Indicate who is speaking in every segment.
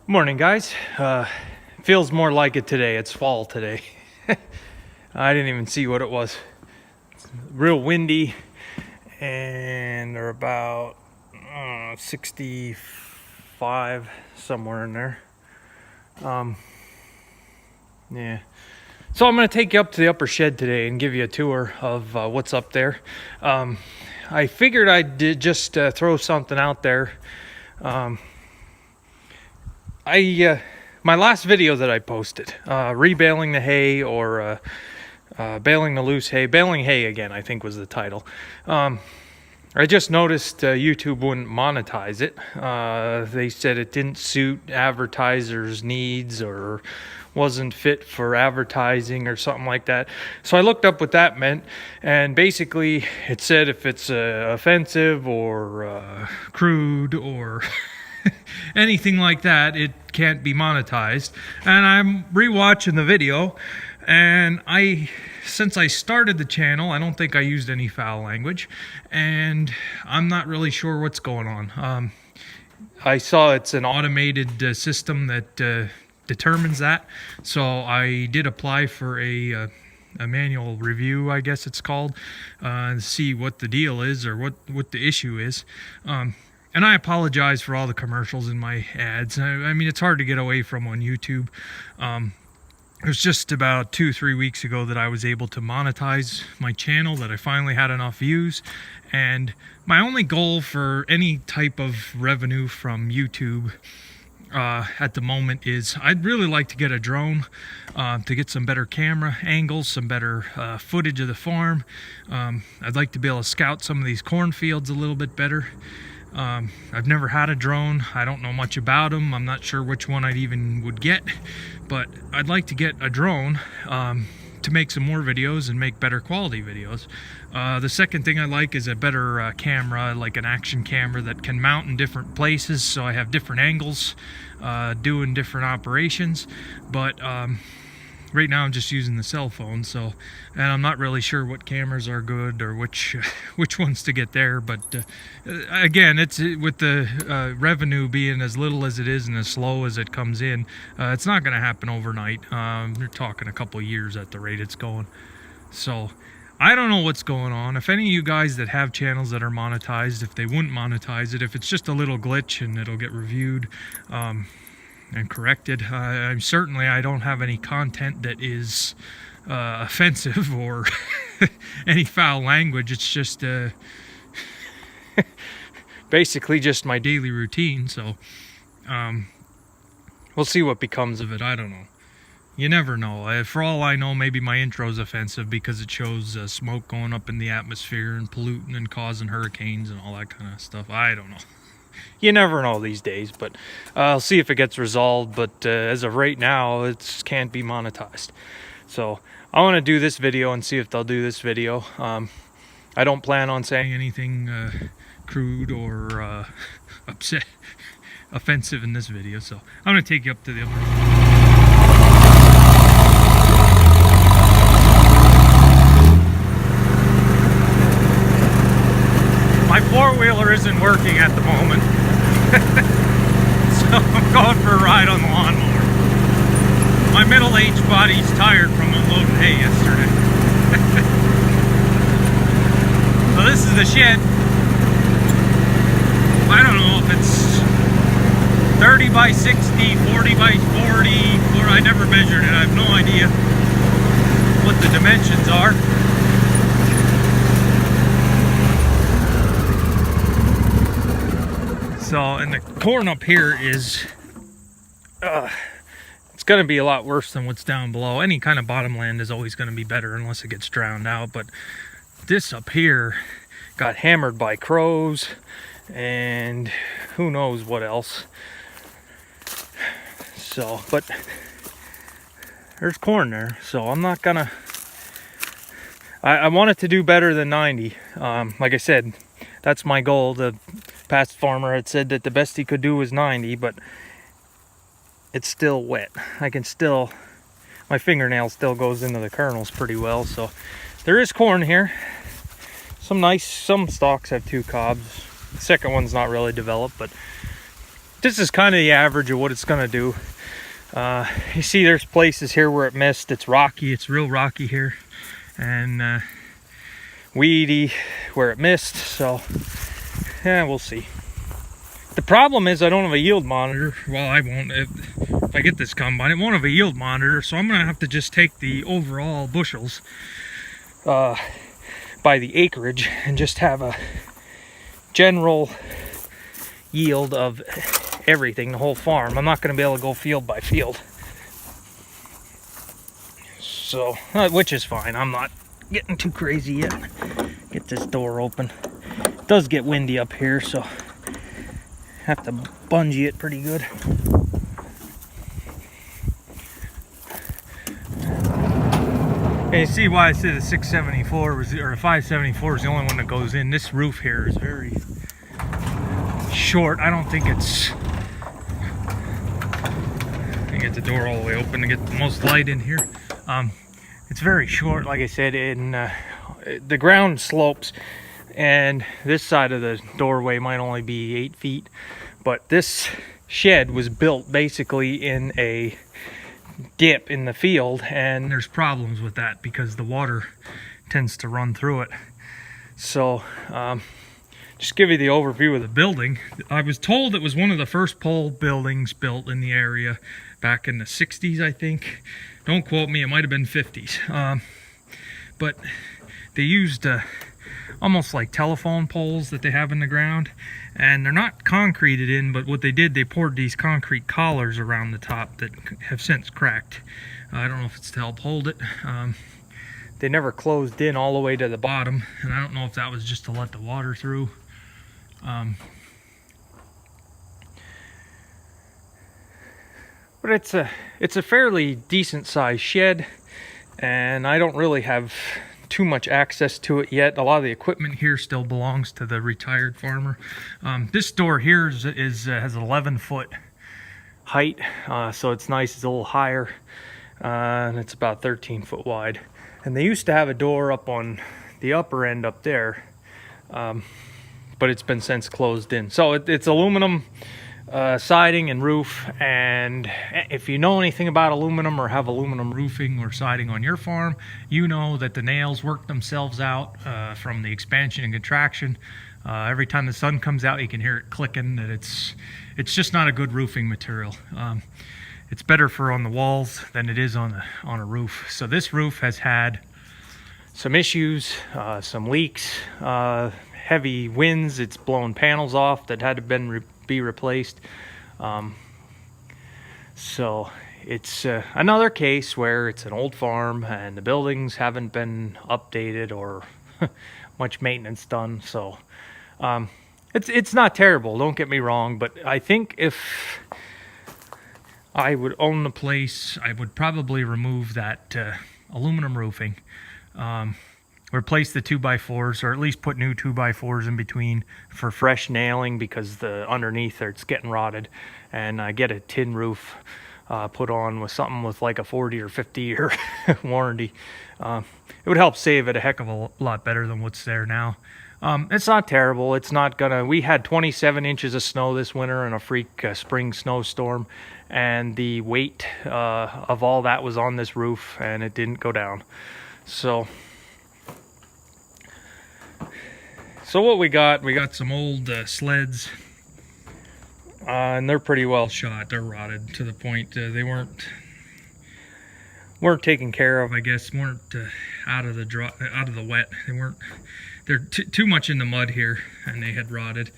Speaker 1: Morning, guys. Feels more like it today. It's fall today. I didn't even see what it was. It's real windy, and they're about 65, somewhere in there. Yeah. So I'm going to take you up to the upper shed today and give you a tour of what's up there. I figured I'd just throw something out there. My last video that I posted, rebaling the hay or baling the loose hay, baling hay again, I think was the title. I just noticed YouTube wouldn't monetize it. They said it didn't suit advertisers' needs or wasn't fit for advertising or something like that. So I looked up what that meant, and basically it said if it's offensive or crude or anything like that, it can't be monetized. And I'm rewatching the video, and since I started the channel, I don't think I used any foul language, and I'm not really sure what's going on. I saw it's an automated system that determines that, so I did apply for a manual review, I guess it's called, and see what the deal is or what the issue is. And I apologize for all the commercials in my ads. I mean, it's hard to get away from on YouTube. It was just about 2-3 weeks ago that I was able to monetize my channel, that I finally had enough views. And my only goal for any type of revenue from YouTube at the moment is I'd really like to get a drone to get some better camera angles, some better footage of the farm. I'd like to be able to scout some of these cornfields a little bit better. I've never had a drone. I don't know much about them. I'm not sure which one I'd even would get, but I'd like to get a drone to make some more videos and make better quality videos. The second thing I like is a better camera, like an action camera that can mount in different places, so I have different angles doing different operations. But right now I'm just using the cell phone, and I'm not really sure what cameras are good or which ones to get there. But again, it's with the revenue being as little as it is and as slow as it comes in, it's not going to happen overnight. They're talking a couple years at the rate it's going. So I don't know what's going on. If any of you guys that have channels that are monetized, if they wouldn't monetize it, if it's just a little glitch and it'll get reviewed and corrected. I don't have any content that is offensive or any foul language. It's just basically just my daily routine. So we'll see what becomes of it. I don't know. You never know. For all I know, maybe my intro's offensive because it shows smoke going up in the atmosphere and polluting and causing hurricanes and all that kind of stuff. I don't know. You never know these days, but I'll see if it gets resolved. But as of right now, it can't be monetized. So I want to do this video and see if they'll do this video. I don't plan on saying anything crude or offensive in this video. So I'm going to take you up to the upper. My four-wheeler isn't working at the moment, so I'm going for a ride on the lawnmower. My middle-aged body's tired from unloading hay yesterday. So this is the shed. I don't know if it's 30 by 60, 40 by 40, or I never measured it. I have no idea what the dimensions are. So, and the corn up here is, it's going to be a lot worse than what's down below. Any kind of bottomland is always going to be better unless it gets drowned out. But this up here got hammered by crows and who knows what else. So, but there's corn there. So I'm not going to, I want it to do better than 90. Like I said, that's my goal. The past farmer had said that the best he could do was 90, but it's still wet. I can still, my fingernail still goes into the kernels pretty well. So there is corn here. Some stalks have 2 cobs. The second one's not really developed, but this is kind of the average of what it's going to do. You see there's places here where it missed. It's rocky, it's real rocky here, and weedy where it missed, so yeah, we'll see. The problem is I don't have a yield monitor. Well, I won't. If I get this combine, it won't have a yield monitor, so I'm going to have to just take the overall bushels by the acreage and just have a general yield of everything, the whole farm. I'm not going to be able to go field by field. So, which is fine. I'm not getting too crazy yet. Get this door open. It does get windy up here, so have to bungee it pretty good. And you see why I said the 674 was, or the 574 is the only one that goes in. This roof here is very short. I don't think it's, I get the door all the way open to get the most light in here. It's very short, like I said, and the ground slopes, and this side of the doorway might only be 8 feet, but this shed was built basically in a dip in the field, and there's problems with that because the water tends to run through it. So just give you the overview of the building. I was told it was one of the first pole buildings built in the area back in the 60s, I think. Don't quote me, it might have been 50s. But they used almost like telephone poles that they have in the ground, and they're not concreted in, but what they did, they poured these concrete collars around the top that have since cracked. I don't know if it's to help hold it. They never closed in all the way to the bottom, and I don't know if that was just to let the water through. But it's a fairly decent sized shed, and I don't really have too much access to it yet. A lot of the equipment here still belongs to the retired farmer. This door here has an 11-foot height, so it's nice. It's a little higher, and it's about 13 foot wide. And they used to have a door up on the upper end up there, but it's been since closed in. So it's aluminum siding and roof, and if you know anything about aluminum or have aluminum roofing or siding on your farm, you know that the nails work themselves out from the expansion and contraction. Every time the sun comes out, you can hear it clicking. That it's just not a good roofing material. It's better for on the walls than it is on a roof. So this roof has had some issues, some leaks, heavy winds. It's blown panels off that had to be replaced. So it's another case where it's an old farm and the buildings haven't been updated or much maintenance done. So it's not terrible, don't get me wrong, but I think if I would own the place, I would probably remove that aluminum roofing, replace the 2x4s, or at least put new 2x4s in between for fresh nailing, because the underneath there, it's getting rotted, and get a tin roof put on with something with like a 40 or 50 year warranty. It would help save it a heck of a lot better than what's there now. It's not terrible. It's not gonna, we had 27 inches of snow this winter and a freak spring snowstorm, and the weight of all that was on this roof, and it didn't go down. So what we got some old sleds, and they're pretty well shot. They're rotted to the point they weren't taken care of, I guess. Weren't out of the wet. They're too much in the mud here, and they had rotted.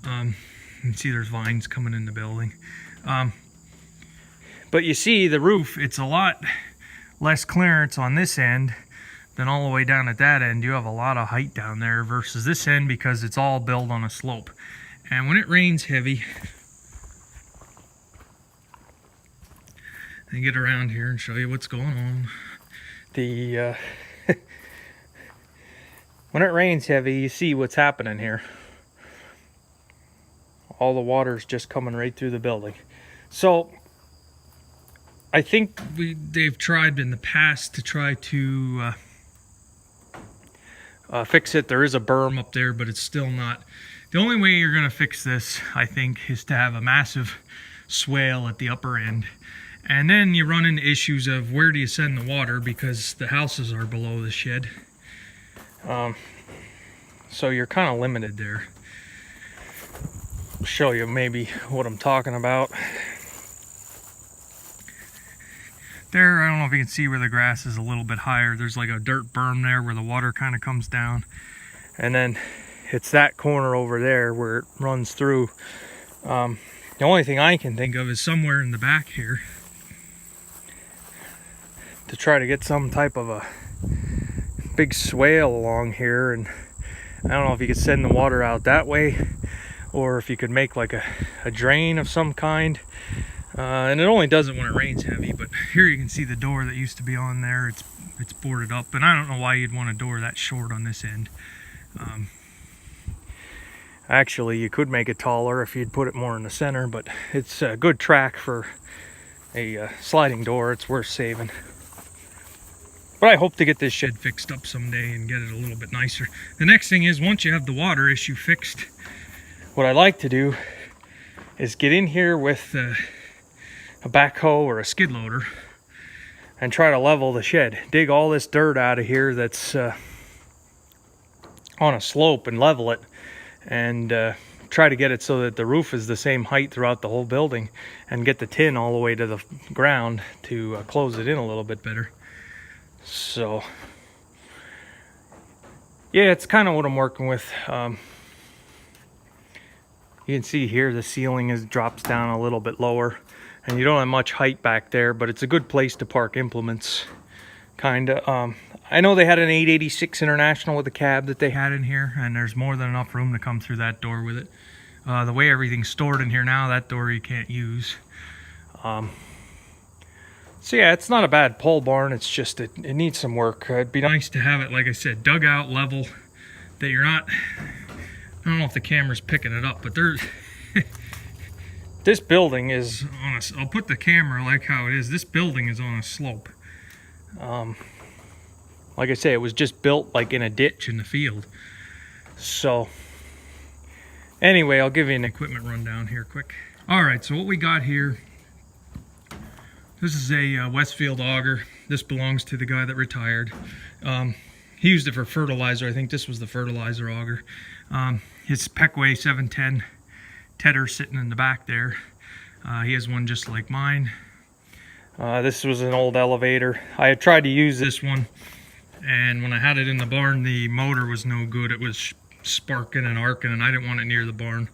Speaker 1: You can see there's vines coming in the building. But you see the roof, it's a lot less clearance on this end than all the way down at that end. You have a lot of height down there versus this end, because it's all built on a slope. And when it rains heavy, I get around here and show you what's going on. When it rains heavy, you see what's happening here. All the water's just coming right through the building. So I think they've tried in the past to try to fix it. There is a berm up there, but it's still not The only way you're gonna fix this, I think, is to have a massive swale at the upper end. And then you run into issues of where do you send the water, because the houses are below the shed. So you're kind of limited there. I'll show you maybe what I'm talking about. There, I don't know if you can see where the grass is a little bit higher. There's like a dirt berm there where the water kind of comes down. And then it's that corner over there where it runs through. The only thing I can think of is somewhere in the back here to try to get some type of a big swale along here. And I don't know if you could send the water out that way, or if you could make like a drain of some kind. And it only does it when it rains heavy, but here you can see the door that used to be on there. It's boarded up, and I don't know why you'd want a door that short on this end. Actually, you could make it taller if you'd put it more in the center, but it's a good track for a sliding door. It's worth saving. But I hope to get this shed fixed up someday and get it a little bit nicer. The next thing is, once you have the water issue fixed, what I like to do is get in here with a backhoe or a skid loader and try to level the shed. Dig all this dirt out of here that's on a slope and level it, and try to get it so that the roof is the same height throughout the whole building, and get the tin all the way to the ground to close it in a little bit better. So yeah, it's kind of what I'm working with. You can see here the ceiling drops down a little bit lower, and you don't have much height back there, but it's a good place to park implements, kinda. I know they had an 886 International with a cab that they had in here, and there's more than enough room to come through that door with it. The way everything's stored in here now, that door you can't use. So yeah, it's not a bad pole barn. It's just it needs some work. It'd be nice to have it, like I said, dug out level, that you're not, I don't know if the camera's picking it up, but there's this building is on a, I'll put the camera like how it is. This building is on a slope. Like I say, it was just built like in a ditch in the field. So anyway, I'll give you an equipment rundown here quick. All right, so what we got here, this is a Westfield auger. This belongs to the guy that retired. He used it for fertilizer. I think this was the fertilizer auger. His Peckway 710 Tedder sitting in the back there. He has one just like mine. This was an old elevator. I had tried to use this one, and when I had it in the barn, the motor was no good. It was sparking and arcing, and I didn't want it near the barn.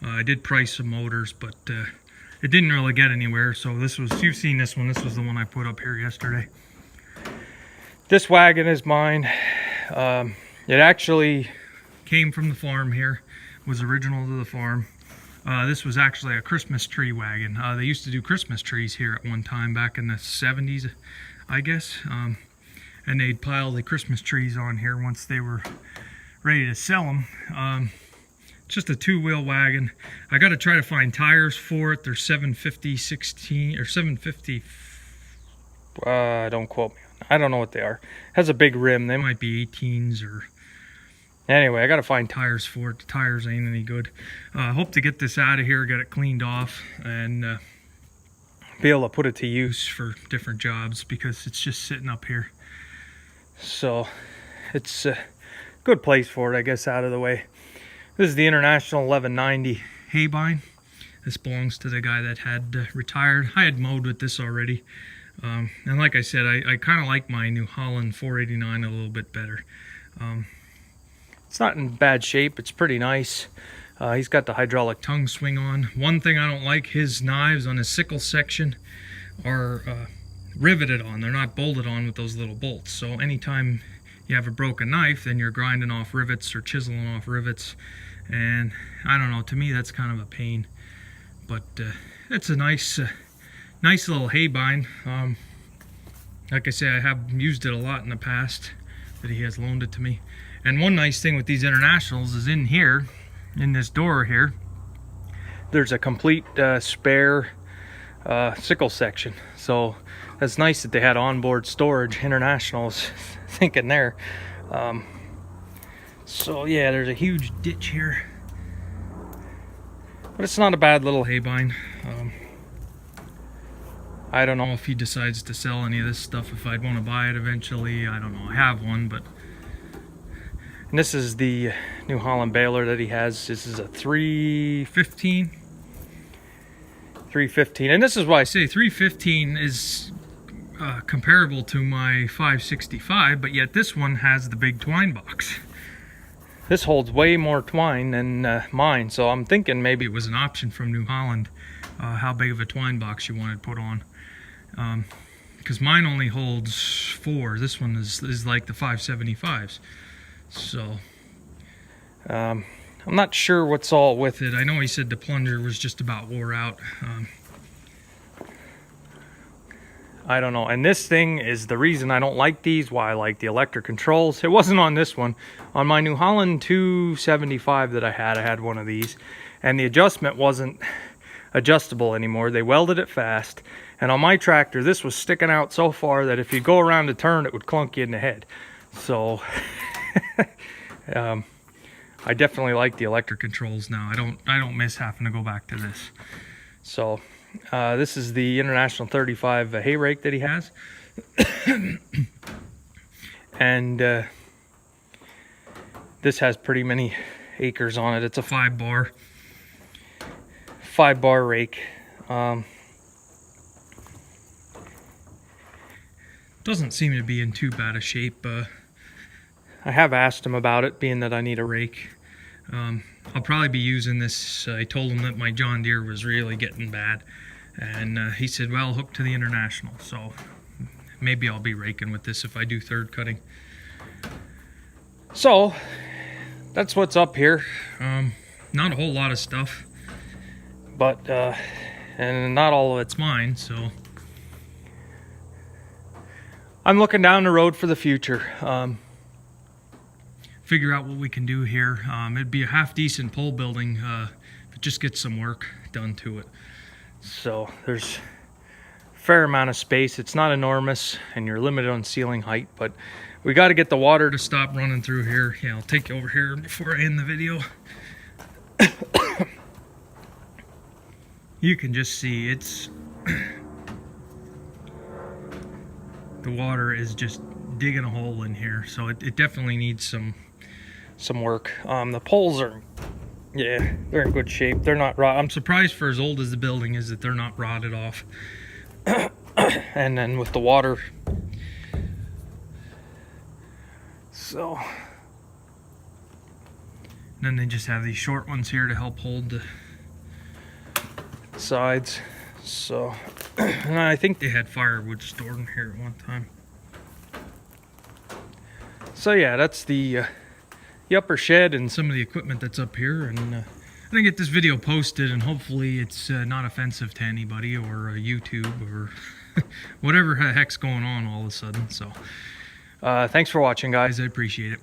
Speaker 1: I did price some motors, but it didn't really get anywhere. So this was, you've seen this one. This was the one I put up here yesterday. This wagon is mine. It actually came from the farm here. It was original to the farm. This was actually a Christmas tree wagon. They used to do Christmas trees here at one time back in the 70s, I guess. And they'd pile the Christmas trees on here once they were ready to sell them. Just a two-wheel wagon. I got to try to find tires for it. They're 750 16 or 750. Don't quote me. I don't know what they are. It has a big rim. They might be 18s or. Anyway, I got to find tires for it. The tires ain't any good. I hope to get this out of here, get it cleaned off, and be able to put it to use for different jobs, because it's just sitting up here. So it's a good place for it, I guess, out of the way. This is the International 1190 Haybine. This belongs to the guy that had retired. I had mowed with this already. And like I said, I kind of like my New Holland 489 a little bit better. It's not in bad shape. It's pretty nice. He's got the hydraulic tongue swing on. One thing I don't like, his knives on his sickle section are riveted on. They're not bolted on with those little bolts. So anytime you have a broken knife, then you're grinding off rivets or chiseling off rivets. And I don't know, to me that's kind of a pain. But it's a nice little haybine. Like I say, I have used it a lot in the past, that he has loaned it to me. And one nice thing with these Internationals is in here, in this door here, there's a complete spare sickle section. So that's nice that they had onboard storage. Internationals thinking there. So yeah, there's a huge ditch here. But it's not a bad little hay bind. I don't know if he decides to sell any of this stuff, if I'd want to buy it eventually. I don't know. I have one, but... And this is the New Holland baler that he has. This is a 315. 315. And this is why I say 315 is comparable to my 565, but yet this one has the big twine box. This holds way more twine than mine, so I'm thinking maybe it was an option from New Holland, how big of a twine box you wanted put on. Because mine only holds 4. This one is like the 575s. So, I'm not sure what's all with it. I know he said the plunger was just about wore out. I don't know. And this thing is the reason I don't like these, why I like the electric controls. It wasn't on this one. On my New Holland 275 that I had one of these. And the adjustment wasn't adjustable anymore. They welded it fast. And on my tractor, this was sticking out so far that if you go around a turn, it would clunk you in the head. So, I definitely like the electric controls now. I don't miss having to go back to this. So, this is the International 35 hay rake that he has. And this has pretty many acres on it. It's a 5-bar rake. Doesn't seem to be in too bad a shape. I have asked him about it, being that I need a rake. I'll probably be using this. I told him that my John Deere was really getting bad, and he said, well, hook to the International. So maybe I'll be raking with this if I do third cutting. So that's what's up here. Not a whole lot of stuff, but and not all of it's mine, so I'm looking down the road for the future. Figure out what we can do here. It'd be a half decent pole building if it just gets some work done to it. So there's a fair amount of space. It's not enormous, and you're limited on ceiling height, but we got to get the water to stop running through here. Yeah, I'll take you over here before I end the video. You can just see it's the water is just digging a hole in here, so it definitely needs some work. The poles are, yeah, they're in good shape. They're not rot. I'm surprised for as old as the building is that they're not rotted off. And then with the water, so then they just have these short ones here to help hold the sides. So, and I think they had firewood stored in here at one time. So yeah, that's the upper shed and some of the equipment that's up here. And I'm gonna get this video posted, and hopefully it's not offensive to anybody or YouTube or whatever the heck's going on all of a sudden. So thanks for watching, guys. I appreciate it.